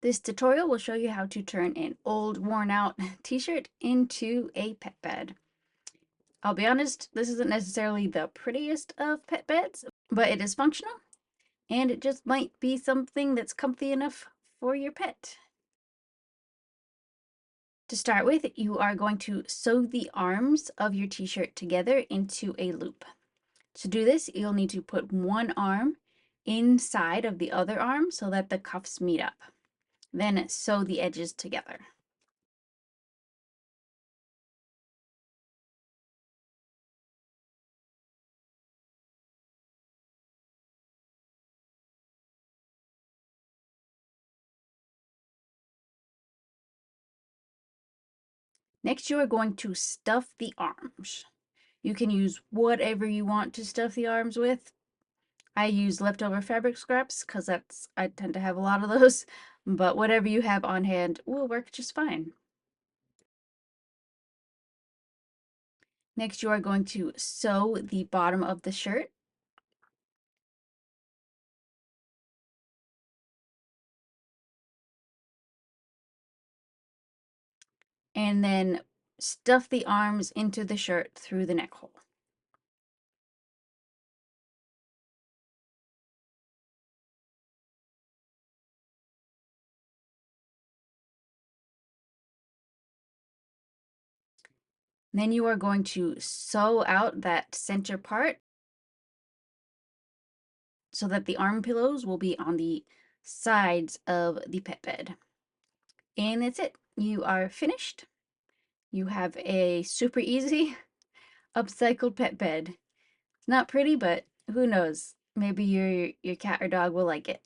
This tutorial will show you how to turn an old, worn out t-shirt into a pet bed. I'll be honest, this isn't necessarily the prettiest of pet beds, but it is functional, and it just might be something that's comfy enough for your pet. To start with, you are going to sew the arms of your t-shirt together into a loop. To do this, you'll need to put one arm inside of the other arm so that the cuffs meet up. Then sew the edges together. Next, you are going to stuff the arms. You can use whatever you want to stuff the arms with. I use leftover fabric scraps because I tend to have a lot of those, but whatever you have on hand will work just fine. Next, you are going to sew the bottom of the shirt. And then stuff the arms into the shirt through the neck hole. Then you are going to sew out that center part so that the arm pillows will be on the sides of the pet bed. And that's it. You are finished. You have a super easy upcycled pet bed. It's not pretty, but who knows? Maybe your cat or dog will like it.